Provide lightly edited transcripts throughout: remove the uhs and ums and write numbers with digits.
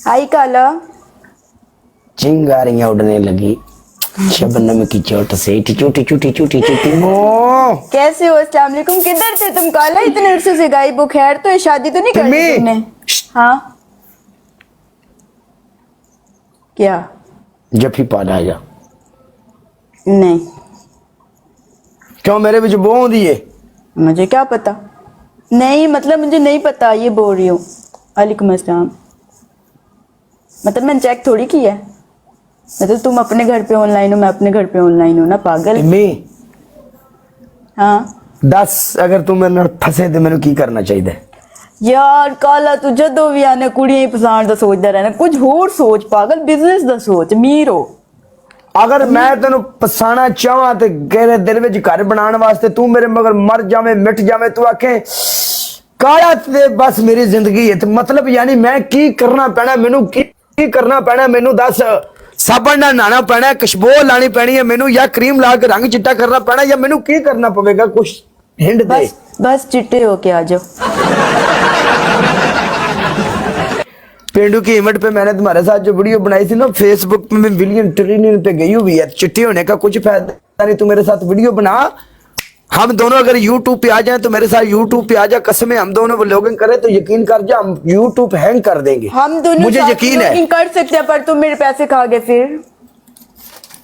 हाय काला। चिंगारियां उड़ने लगी शबनम की चोट से टिचू टिचू टिचू टिचू कैसे हो? अस्सलाम वालेकुम। किधर थे तुम काला? इतने अरसे से गायब हो। खैर तो ये शादी तो नहीं कर दी तुमने? हाँ क्या? जफी पाला जा नहीं, क्यों मेरे बीच बो होंदी है? मुझे क्या पता। नहीं मतलब मुझे नहीं पता, ये बोल रही हूँ। वालेकुम अस्सलाम। मतलब मैंने चेक थोड़ी किया है। मतलब तुम अपने घर पे ऑनलाइन हो, मैं अपने घर पे ऑनलाइन हूँ ना पागल। हाँ 10 अगर तू मेरे नाल फसे तो मैंने की करना चाहिए? यार काला तू जदों भी आने कुड़ियां ही पसंद दा सोचदा रहना, कुछ होर सोच पागल, बिजनेस दा सोच, अमीर हो। अगर मैं तेन फसाना चाहवा तो तेरे दिल में घर बनाने वास्ते तू मेरे मगर मर जावे मिट जावे, तू आखे काला ते बस मेरी जिंदगी है, तो मतलब यानी मैं की करना पैना मेनू, की करना पैना मेनू? दस साबन ना नहाना पैना, खुशबू लानी पैनी है मेनू, या क्रीम ला के रंग चिट्टा करना पैना, या मेनू की करना पवेगा? कुछ हिंट दे। बस चिट्टे होके आ जाओ। पेंडू की इवेंट पे मैंने तुम्हारे साथ जो वीडियो बनाई थी ना, फेसबुक पे मैं बिलियन ट्रिलियन पे गई हुई है, चिट्टे होने का कुछ फायदा नहीं। तू मेरे साथ वीडियो बना, हम दोनों अगर यूट्यूब पे आ जाए तो मेरे साथ यूट्यूब पे आ जा, कसम है हम दोनों व्लॉगिंग करें तो यकीन कर जा हम यूट्यूब हैंग कर देंगे। हम दोनों मुझे यकीन है कर सकते हैं, पर तुम मेरे पैसे खा गए। फिर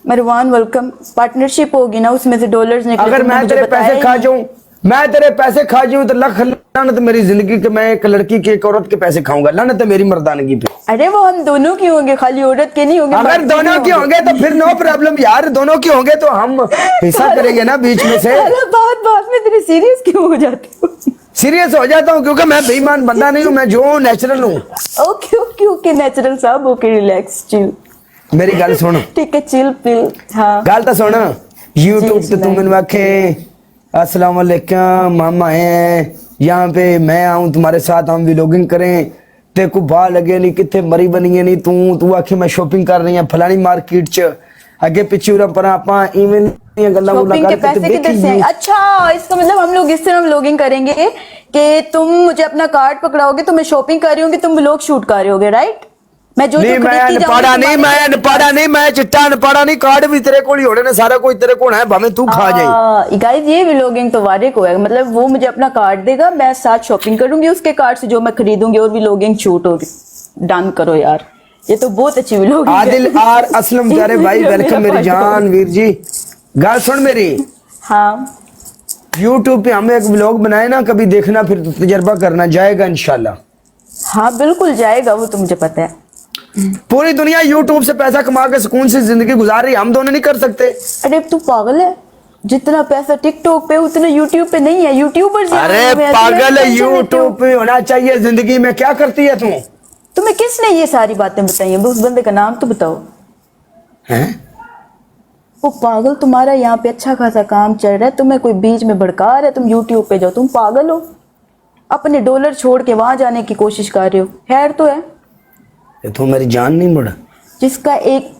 मरवान वेलकम, पार्टनरशिप होगी ना, उसमें से डॉलर्स निकले। अगर मैं तेरे पैसे खा जाऊं, मैं तेरे पैसे खा जाऊं तो लख लानत मेरी जिंदगी के, मैं एक लड़की के एक औरत के पैसे खाऊंगा, लानत है मेरी मर्दानगी पे। अरे वो हम दोनों की होंगे, खाली औरत के नहीं होंगे। अगर दोनों के होंगे तो फिर नो प्रॉब्लम यार, दोनों के होंगे तो हम हिस्सा करेंगे ना बीच में से। बात बात में तेरे सीरियस क्यों हो जाती हो? सीरियस हो जाता हूँ क्योंकि मैं बेईमान बंदा नहीं हूँ, मैं जो हूँ नेचुरल हूँ। ओके ओके ओके, नेचुरल साहब, ओके रिलैक्स चिल। मेरी गल सुन। ठीक है चिल पिल। हाँ गल तो सुन, यूट्यूब पे तू मैंने आखे अस्सलाम वालेकुम मामा है यहाँ पे, मैं आऊँ तुम्हारे साथ, हम व्लॉगिंग करें, ते को भा लगे नहीं कितने मरी बनी है नहीं, तू आखे मैं शॉपिंग कर रही है फलानी मार्केट च, अगे पिछे उरा पर आपा इवें शॉपिंग के पैसे किधर से आए? अच्छा इसका मतलब हम लोग इस तरह व्लॉगिंग करेंगे कि तुम मुझे अपना कार्ड पकड़ाओगे तो मैं शॉपिंग कर रही हूँ, तुम व्लॉग शूट कर रहे होगे, राइट? मैं जो नहीं, मैं अनपढ़ा नहीं, मैं अनपढ़ा नहीं, मैं चिट्टा अनपढ़ा नहीं, कार्ड भी तेरे को ही होने ने, सारा कुछ तेरे को है, भाਵੇਂ तू खा जाए। गाइस ये व्लॉगिंग तो वारे को है, मतलब वो मुझे अपना कार्ड देगा, मैं साथ शॉपिंग करूंगी उसके कार्ड से जो मैं खरीदूंगी, और व्लॉगिंग शूट होगी। डन करो यार, ये तो बहुत अच्छी व्लॉगिंग है। आदिल आर असलम प्यारे भाई वेलकम मेरी जान वीर जी। गाल सुन मेरी। हाँ यूट्यूब पे हमने एक व्लॉग बनाए ना, कभी देखना फिर तजर्बा करना, जाएगा इंशाल्लाह। हाँ बिल्कुल जाएगा, वो तो मुझे पता है। पूरी दुनिया यूट्यूब से पैसा कमा के सुकून से जिंदगी गुजार रही, हम दोनों नहीं कर सकते? अरे तू पागल है, जितना पैसा टिकटॉक पे उतना यूट्यूब पे नहीं है। यूट्यूबर अरे पागल है, यूट्यूब पे होना चाहिए जिंदगी में। क्या करती है तू? तुम्हें किसने ये सारी बातें बताई हैं? उस बंदे का नाम तो बताओ। हैं? वो पागल, तुम्हारा यहाँ पे अच्छा खासा काम चल रहा है, तुम्हें कोई बीच में भड़का रहा है, तुम यूट्यूब पे जाओ। तुम पागल हो, अपने डॉलर छोड़ के वहां जाने की कोशिश कर रहे हो। खैर तो है, तू मेरी जान नहीं मुड़ा जिसका एक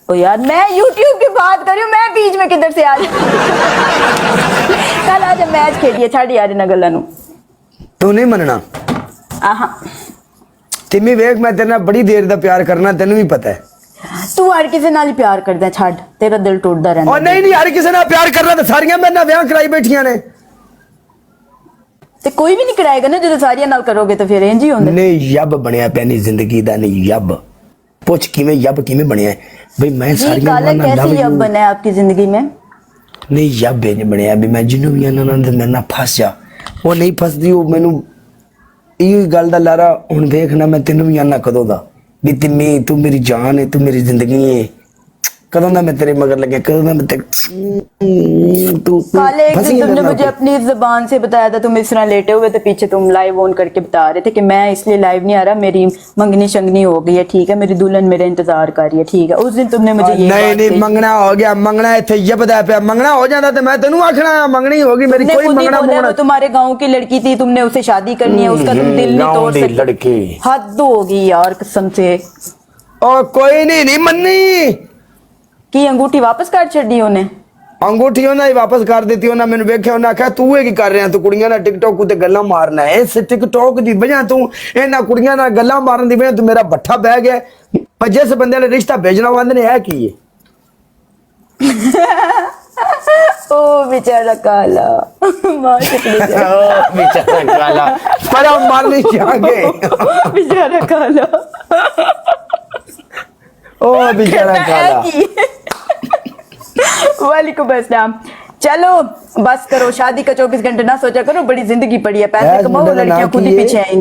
ओ यार, मैं यूट्यूब की बात कर रही हूँ, मैं बीच में किधर से आ रही? कल आज मैच खेलिए छाड़ी यार ना गल्ला नू। तू नहीं मनना। आहा तिमी वेख, मैं तेरे नाल बड़ी देर दा प्यार करना, तेनू भी पता है। तू हर किसी नाल ही प्यार करदा, छाड़, तेरा दिल टूटदा रहंदा। और नहीं हर किसी नाल प्यार करना तो सारियां मेरे नाल ब्याह कराई बैठियां ने, ते कोई भी नहीं कराएगा ना, जो सारियां नाल करोगे तो फिर इंज ही होंदा। नहीं यब बनया पैनी जिंदगी दा, नहीं यब पुछ किवें यब किवें बनया भाई? मैं सारियां कैसे यब बना है आपकी जिंदगी में? नहीं यब इंज बनया भी मैं जिन्नू भी आना मेरे नाल फस जा, वो नहीं फसदी, वो मैनू इहो गल दा लारा हुण देखना, मैं तेनू भी आना कदों दा भी तिम्मी तू मेरी जान है, तू मेरी जिंदगी है, कदों दा मैं तेरे मगर लगे, कदों दा मैं तू काले एक दिन तुमने मुझे अपनी जुबान से बताया था, तुम इस तरह लेटे हुए थे पीछे, तुम लाइव ऑन करके बता रहे थे कि मैं इसलिए लाइव नहीं आ रहा, मेरी मंगनी शंगनी हो गई है, ठीक है, मेरी दुल्हन मेरा इंतजार कर रही है, ठीक है। उस दिन तुमने मुझे ये नहीं मंगना हो गया, मंगना इत्थे यबदा पे, मंगना हो जाता तो मैं तेनू आखना मंगनी होगी मेरी, कोई मंगना वो तुम्हारे गाँव की लड़की थी, तुमने उसे शादी करनी है, उसका तुम दिल नहीं तोड़ सकते। लड़की हद होगी यार कसम से। और कोई नहीं मननी की अंगूठी वापस कर छड़ी उन्हें? ਅੰਗੂਠੀ ਉਹਨਾਂ ਹੀ ਵਾਪਸ ਕਰ ਦਿੱਤੀ ਉਹਨਾਂ ਮੈਨੂੰ ਵੇਖਿਆ ਉਹਨਾਂ ਆਖਿਆ ਤੂੰ ਇਹ ਕੀ ਕਰ ਰਿਹਾ ਤੂੰ ਕੁੜੀਆਂ ਨਾਲ ਟਿਕਟੋਕ ਉਤੇ ਗੱਲਾਂ ਮਾਰਨਾ ਹੈ ਇਸ ਟਿਕਟੋਕ ਦੀ ਵਜ੍ਹਾ ਤੂੰ ਇਹਨਾਂ ਕੁੜੀਆਂ ਨਾਲ ਗੱਲਾਂ ਮਾਰਨ ਦੀ ਵਜ੍ਹਾ ਤੂੰ ਮੇਰਾ ਬੱਠਾ ਬਹਿ ਗਿਆ ਪਰ ਜਿਸ ਬੰਦੇ ਨਾਲ ਰਿਸ਼ਤਾ ਭੇਜਣਾ ਵਾਂਦੇ ਨੇ ਇਹ ਕੀ ਹੈ ओ बेचारा काला मार सकते बेचारा काला पर हम मान नहीं जाएंगे बेचारा काला ओ बेचारा काला वालेकुम अस्सलाम चलो बस करो शादी का 24 घंटे ना सोचा करो बड़ी जिंदगी पड़ी है पैसे यार, कमाओ मुंडे का लड़कियां नाम खुद की ही है? पीछे आएंगी